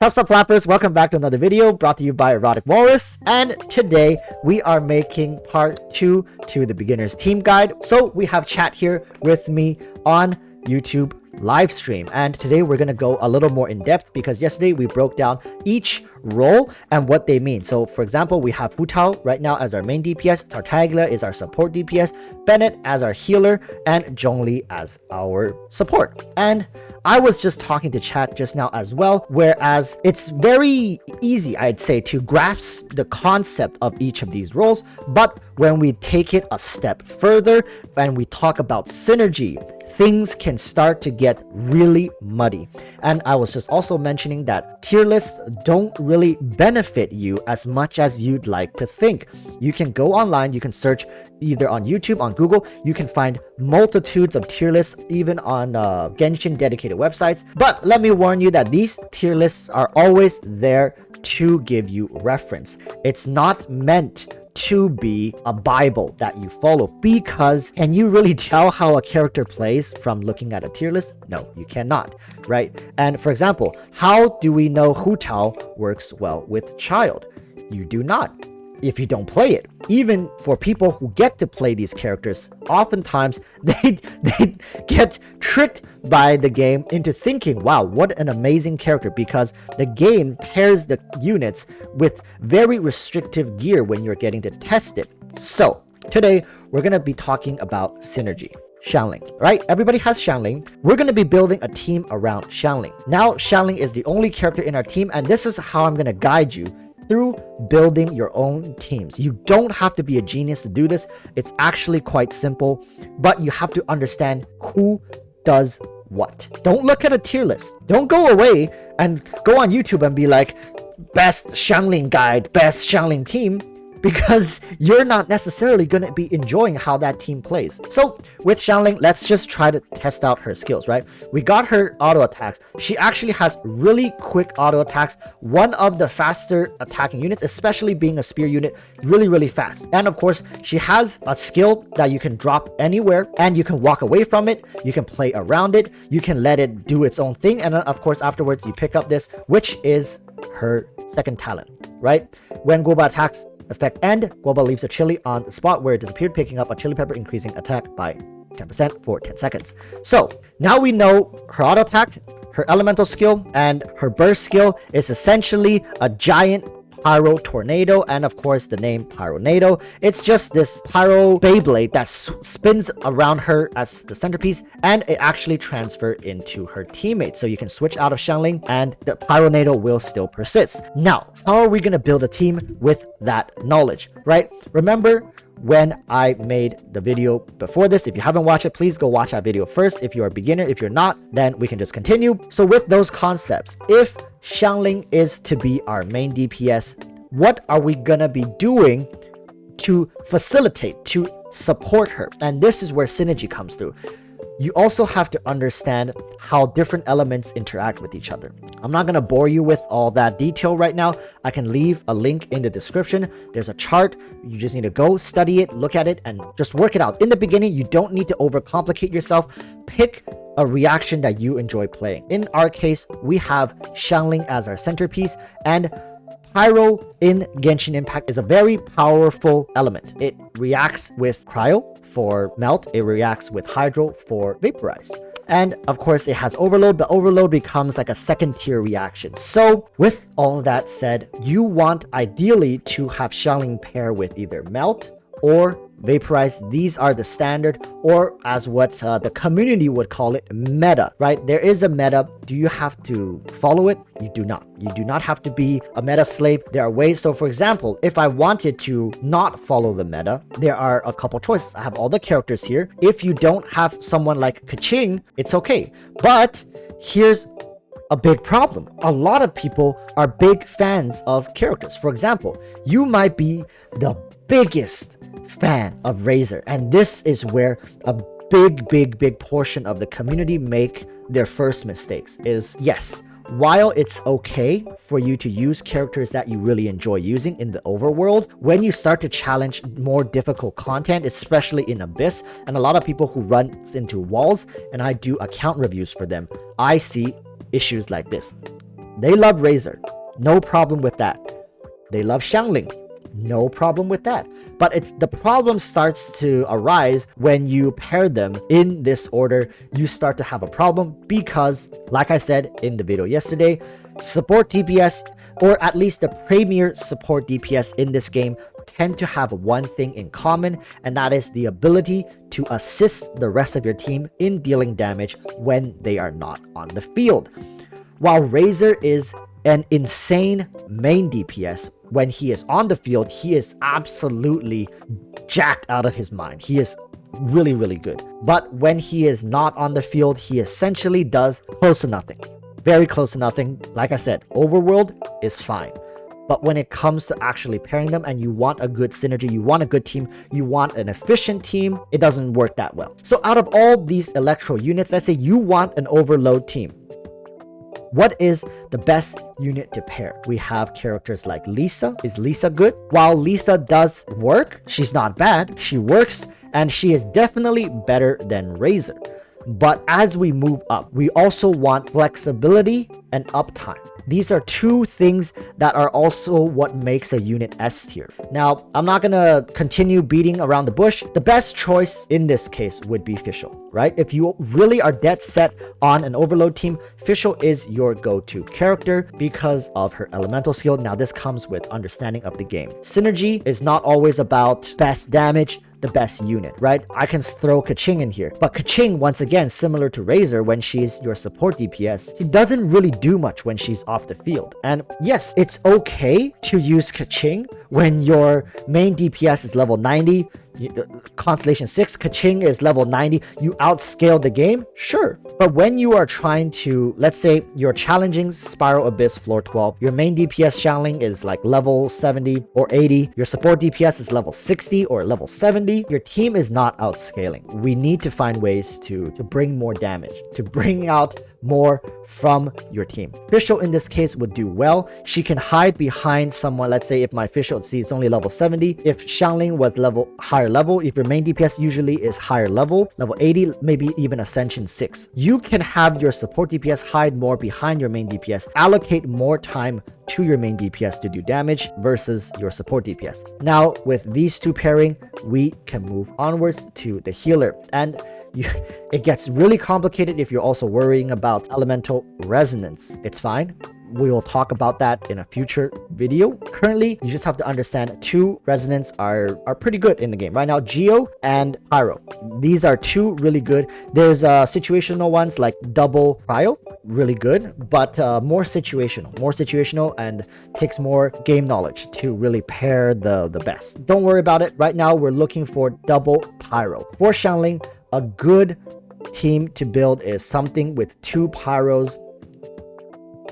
Sup flappers, welcome back to another video brought to you by Erotic Walrus, and today we are making part 2 to the beginner's team guide. So we have chat here with me on YouTube live stream, and today we're going to go a little more in depth because yesterday we broke down each role and what they mean. So for example, we have Hu Tao right now as our main DPS, Tartaglia is our support DPS, Bennett as our healer, and Zhongli as our support. And I was just talking to chat just now as well, whereas it's very easy, I'd say, to grasp the concept of each of these roles, but when we take it a step further and we talk about synergy, things can start to get really muddy. And I was just also mentioning that tier lists don't really benefit you as much as you'd like to think. You can go online, you can search either on YouTube, on Google, you can find multitudes of tier lists, even on Genshin dedicated websites. But let me warn you that these tier lists are always there to give you reference. It's not meant to be a Bible that you follow, because can you really tell how a character plays from looking at a tier list? No, you cannot, right? And for example, how do we know Hu Tao works well with Child? You do not, if you don't play it. Even for people who get to play these characters, oftentimes they get tricked by the game into thinking, wow, what an amazing character, because the game pairs the units with very restrictive gear when you're getting to test it. So today we're going to be talking about synergy. Xiangling, right? Everybody has Xiangling. We're going to be building a team around Xiangling. Now, Xiangling is the only character in our team, and this is how I'm going to guide you through building your own teams. You don't have to be a genius to do this. It's actually quite simple, but you have to understand who does what. Don't look at a tier list. Don't go away and go on YouTube and be like, best Xiangling guide, best Xiangling team, because you're not necessarily going to be enjoying how that team plays. So with Xiangling, let's just try to test out her skills, right? We got her auto attacks. She actually has really quick auto attacks, one of the faster attacking units, especially being a spear unit, really fast. And of course, she has a skill that you can drop anywhere and you can walk away from it, you can play around it, you can let it do its own thing, and then of course afterwards you pick up this, which is her second talent, right? When Guoba attacks, effect end, Guoba leaves a chili on the spot where it disappeared, picking up a chili pepper, increasing attack by 10% for 10 seconds. So now we know her auto attack, her elemental skill, and her burst skill is essentially a giant pyro tornado, and of course the name Pyronado. It's just this pyro Beyblade that spins around her as the centerpiece, and it actually transfers into her teammates. So you can switch out of Xiangling and the Pyronado will still persist. Now, how are we going to build a team with that knowledge, right? Remember when I made the video before this? If you haven't watched it, please go watch that video first. If you're a beginner, if you're not, then we can just continue. So with those concepts, if Xiangling is to be our main DPS, what are we gonna be doing to facilitate, to support her? And this is where synergy comes through. You also have to understand how different elements interact with each other. I'm not going to bore you with all that detail right now. I can leave a link in the description. There's a chart. You just need to go study it, look at it, and just work it out. In the beginning, you don't need to overcomplicate yourself. Pick a reaction that you enjoy playing. In our case, we have Xiangling as our centerpiece, and Pyro in Genshin Impact is a very powerful element. It reacts with Cryo for Melt, it reacts with Hydro for Vaporize. And of course it has Overload, but Overload becomes like a second tier reaction. So with all that said, you want ideally to have Xiangling pair with either Melt or Vaporize. These are the standard, or as what the community would call it, meta, right? There is a meta. Do you have to follow it? You do not. You do not have to be a meta slave. There are ways. So for example, if I wanted to not follow the meta, there are a couple choices. I have all the characters here. If you don't have someone like Kaching, it's okay. But here's a big problem. A lot of people are big fans of characters. For example, you might be the biggest fan of Razor, and this is where a big portion of the community make their first mistakes. Is yes, while it's okay for you to use characters that you really enjoy using in the overworld, when you start to challenge more difficult content, especially in Abyss, and a lot of people who run into walls, and I do account reviews for them, I see issues like this. They love Razor. No problem with that. They love Xiangling. No problem with that. But the problem starts to arise when you pair them in this order. You start to have a problem because, like I said in the video yesterday, support DPS, or at least the premier support DPS in this game, tend to have one thing in common, and that is the ability to assist the rest of your team in dealing damage when they are not on the field. While Razor is an insane main DPS, when he is on the field, he is absolutely jacked out of his mind. He is really, really good. But when he is not on the field, he essentially does close to nothing. Very close to nothing. Like I said, overworld is fine. But when it comes to actually pairing them and you want a good synergy, you want a good team, you want an efficient team, it doesn't work that well. So out of all these electro units, let's say you want an overload team. What is the best unit to pair? We have characters like Lisa. Is Lisa good? While Lisa does work, she's not bad. She works, and she is definitely better than Razor. But as we move up, we also want flexibility and uptime. These are two things that are also what makes a unit S tier. Now, I'm not gonna continue beating around the bush. The best choice in this case would be Fischl, right? If you really are dead set on an overload team, Fischl is your go-to character because of her elemental skill. Now, this comes with understanding of the game. Synergy is not always about best damage, the best unit, right? I can throw Keqing in here, but Keqing, once again, similar to Razor, when she's your support DPS, she doesn't really do much when she's off the field. And yes, it's okay to use Keqing when your main DPS is level 90, Constellation 6, Keqing is level 90, you outscale the game, sure. But when you are trying to, let's say you're challenging Spiral Abyss floor 12, your main DPS Xiangling is like level 70 or 80, your support DPS is level 60 or level 70, your team is not outscaling. We need to find ways to bring more damage, to bring out more from your team. Fischl in this case would do well. She can hide behind someone. Let's say if my Fischl is only level 70, if Xiangling was higher level, if your main DPS usually is higher level 80, maybe even Ascension 6, you can have your support DPS hide more behind your main DPS, allocate more time to your main DPS to do damage versus your support DPS. Now, with these two pairing, we can move onwards to the healer. And it gets really complicated if you're also worrying about elemental resonance. It's fine. We will talk about that in a future video. Currently, you just have to understand two resonance are pretty good in the game. Right now, Geo and Pyro. These are two really good. There's situational ones like double Cryo, really good, but more situational and takes more game knowledge to really pair the best. Don't worry about it. Right now, we're looking for double Pyro. For Xiangling, a good team to build is something with two Pyros,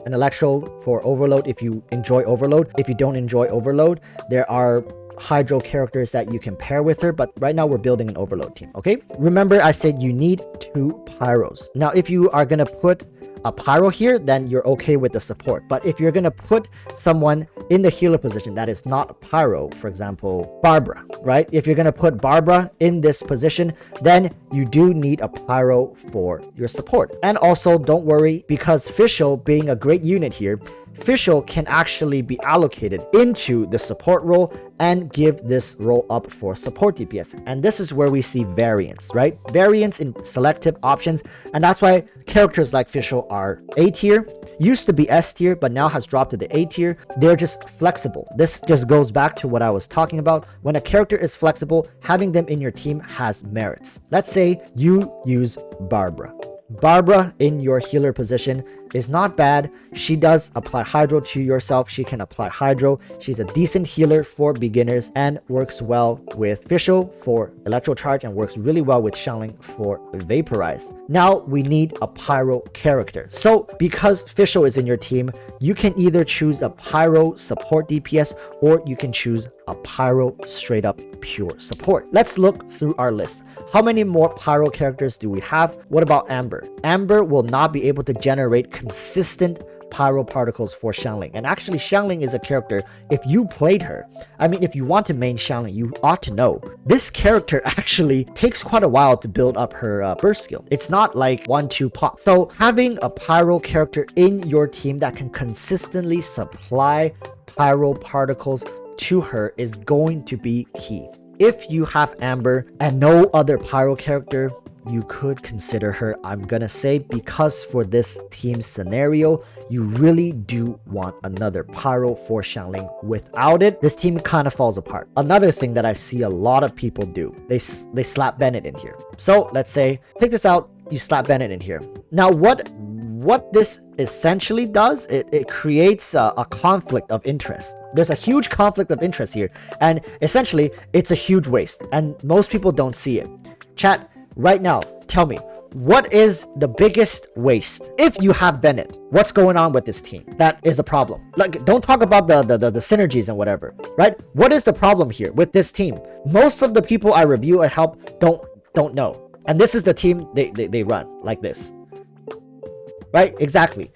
an Electro for Overload if you enjoy Overload. If you don't enjoy Overload, there are Hydro characters that you can pair with her, but right now we're building an Overload team, okay? Remember, I said you need two Pyros. Now, if you are gonna put a Pyro here, then you're okay with the support. But if you're gonna put someone in the healer position that is not a Pyro, for example, Barbara, right? If you're gonna put Barbara in this position, then you do need a Pyro for your support. And also, don't worry, because Fischl being a great unit here, Fischl can actually be allocated into the support role and give this role up for support DPS. And this is where we see variance, right? Variance in selective options. And that's why characters like Fischl are A tier, used to be S tier, but now has dropped to the A tier. They're just flexible. This just goes back to what I was talking about. When a character is flexible, having them in your team has merits. Let's say you use Barbara. Barbara in your healer position is not bad. She does apply Hydro to yourself. She can apply Hydro. She's a decent healer for beginners and works well with Fischl for Electro Charge and works really well with Xiangling for Vaporize. Now we need a Pyro character. So because Fischl is in your team, you can either choose a Pyro support DPS or you can choose a Pyro straight up pure support. Let's look through our list. How many more Pyro characters do we have? What about Amber? Amber will not be able to generate consistent pyro particles for Xiangling. And actually, Xiangling is a character, if you played her, I mean, if you want to main Xiangling, you ought to know. This character actually takes quite a while to build up her burst skill. It's not like 1-2 pop. So having a pyro character in your team that can consistently supply pyro particles to her is going to be key. If you have Amber and no other pyro character, you could consider her, I'm gonna say, because for this team scenario, you really do want another pyro for Xiangling. Without it, this team kind of falls apart. Another thing that I see a lot of people do, they slap Bennett in here. So let's say, take this out, you slap Bennett in here. Now what this essentially does, it creates a conflict of interest. There's a huge conflict of interest here, and essentially it's a huge waste, and most people don't see it. Chat, right now, tell me, what is the biggest waste? If you have Bennett, what's going on with this team? That is a problem. Like, don't talk about the synergies and whatever, right? What is the problem here with this team? Most of the people I review and help don't know. And this is the team they run like this. Right? Exactly.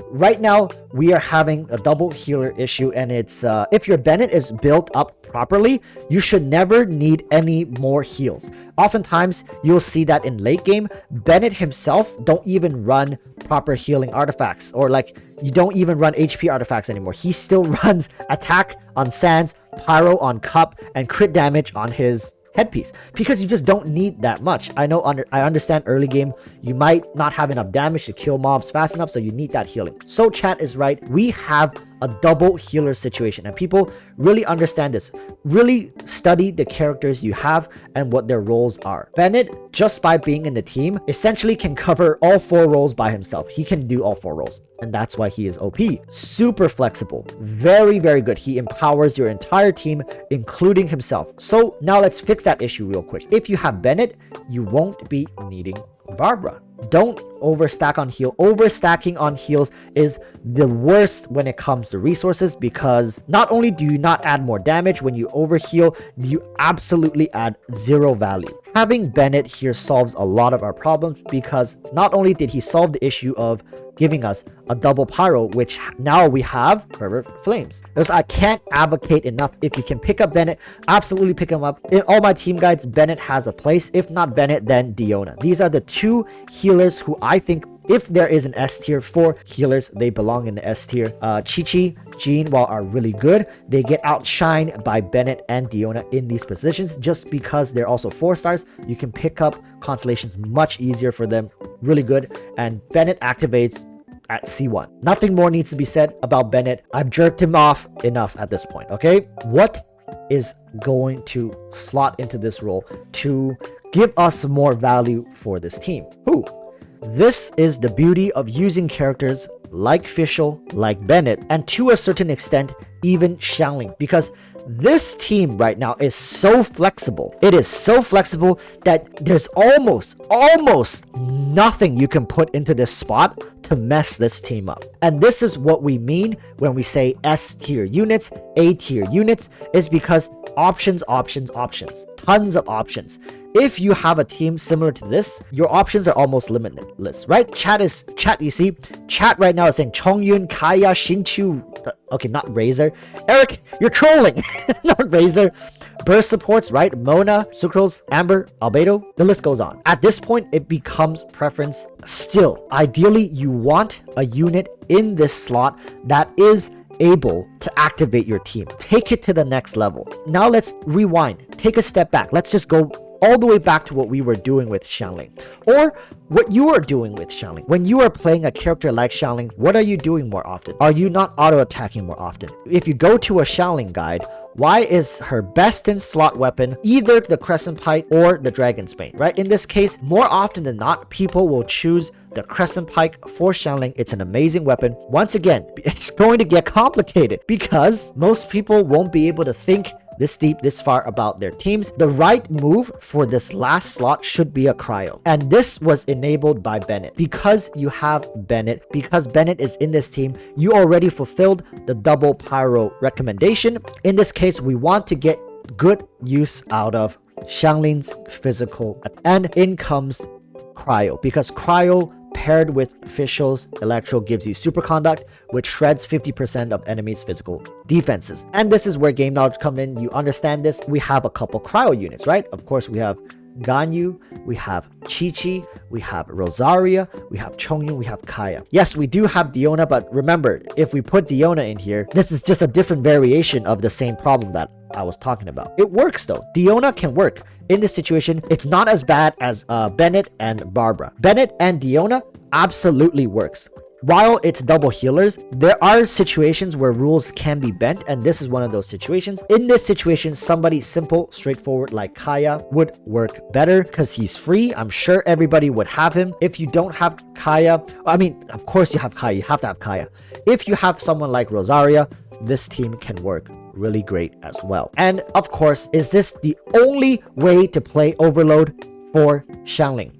Right now, we are having a double healer issue, and it's if your Bennett is built up properly, you should never need any more heals. Oftentimes, you'll see that in late game, Bennett himself don't even run proper healing artifacts, or like you don't even run HP artifacts anymore. He still runs attack on Sands, pyro on Cup, and crit damage on his headpiece, because you just don't need that much. I know, I understand early game you might not have enough damage to kill mobs fast enough, so you need that healing. So chat is right, we have a double healer situation, and people really understand this. Really study the characters you have and what their roles are. Bennett, just by being in the team, essentially can cover all 4 roles by himself. He can do all 4 roles, and that's why he is OP. Super flexible, very good. He empowers your entire team, including himself. So now let's fix that issue real quick. If you have Bennett, you won't be needing Barbara. Don't overstack on heal. Overstacking on heals is the worst when it comes to resources, because not only do you not add more damage when you overheal, you absolutely add 0 value. Having Bennett here solves a lot of our problems, because not only did he solve the issue of giving us a double pyro, which now we have Fervent Flames. Because I can't advocate enough, if you can pick up Bennett, absolutely pick him up. In all my team guides, Bennett has a place. If not Bennett, then Diona. These are the 2 healers who I think, if there is an S tier for healers, they belong in the S tier. Chi-Chi, Jean, while are really good, they get outshined by Bennett and Diona in these positions, just because they're also 4 stars. You can pick up constellations much easier for them. Really good. And Bennett activates at C1. Nothing more needs to be said about Bennett. I've jerked him off enough at this point, okay? What is going to slot into this role to give us more value for this team? Who? This is the beauty of using characters like Fischl, like Bennett, and to a certain extent, even Xiangling, because this team right now is so flexible. It is so flexible that there's almost nothing you can put into this spot to mess this team up. And this is what we mean when we say S tier units, A tier units, is because options, tons of options. If you have a team similar to this, your options are almost limitless, right? Chat, you see, chat right now is saying Chongyun, Kaya, Xingqiu, okay, not Razor. Eric, you're trolling, not Razor. Burst supports, right? Mona, Sucrose, Amber, Albedo, the list goes on. At this point, it becomes preference. Still, ideally, you want a unit in this slot that is able to activate your team. Take it to the next level. Now let's rewind. Take a step back. Let's just go all the way back to what we were doing with Xiangling, or what you are doing with Xiangling. When you are playing a character like Xiangling, what are you doing more often? Are you not auto-attacking more often? If you go to a Xiangling guide, why is her best in slot weapon either the Crescent Pike or the Dragon's Bane, right? In this case, more often than not, people will choose the Crescent Pike for Xiangling. It's an amazing weapon. Once again, it's going to get complicated because most people won't be able to think this deep, this far about their teams. The right move for this last slot should be a cryo. And this was enabled by Bennett. Because you have Bennett, because Bennett is in this team, you already fulfilled the double pyro recommendation. In this case, we want to get good use out of Xiangling's physical, and in comes cryo, because cryo paired with Official's Electro gives you Superconduct, which shreds 50% of enemies' physical defenses. And this is where game knowledge come in. You understand this. We have a couple cryo units, right? Of course, we have Ganyu, we have Chi-Chi, we have Rosaria, we have Chongyun, we have Kaya. Yes, we do have Diona, but remember, if we put Diona in here, this is just a different variation of the same problem that I was talking about. It works though. Diona can work. In this situation, it's not as bad as Bennett and Barbara. Bennett and Diona absolutely works. While it's double healers, there are situations where rules can be bent, and this is one of those situations. In this situation, somebody simple, straightforward like Kaya would work better because he's free. I'm sure everybody would have him. If you don't have Kaya, I mean, of course you have Kaya. You have to have Kaya. If you have someone like Rosaria, this team can work really great as well. And of course, is this the only way to play Overload for Xiangling?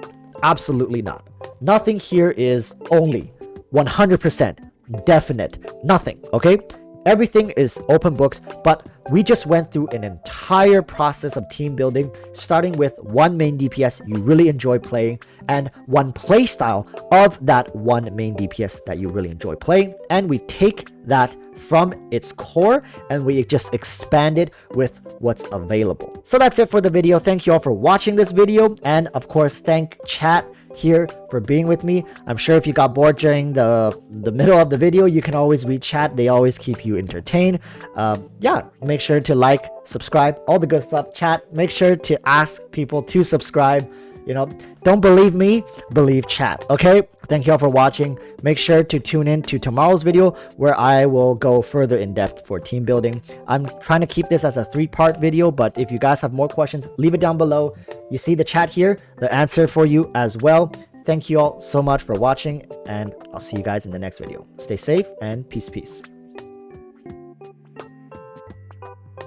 Absolutely not. Nothing here is only. 100% definite, nothing. Okay, everything is open books, but we just went through an entire process of team building, starting with one main DPS you really enjoy playing and one playstyle of that one main DPS that you really enjoy playing, and we take that from its core and we just expand it with what's available. So that's it for the video. Thank you all for watching this video, and of course thank chat here for being with me. I'm sure if you got bored during the middle of the video, you can always read chat. They always keep you entertained. Yeah, make sure to like, subscribe, all the good stuff. Chat, make sure to ask people to subscribe. You know, don't believe me, believe chat. Okay, thank you all for watching. Make sure to tune in to tomorrow's video where I will go further in depth for team building. I'm trying to keep this as a 3-part video, but if you guys have more questions, leave it down below. You see the chat here, the answer for you as well. Thank you all so much for watching, and I'll see you guys in the next video. Stay safe and peace.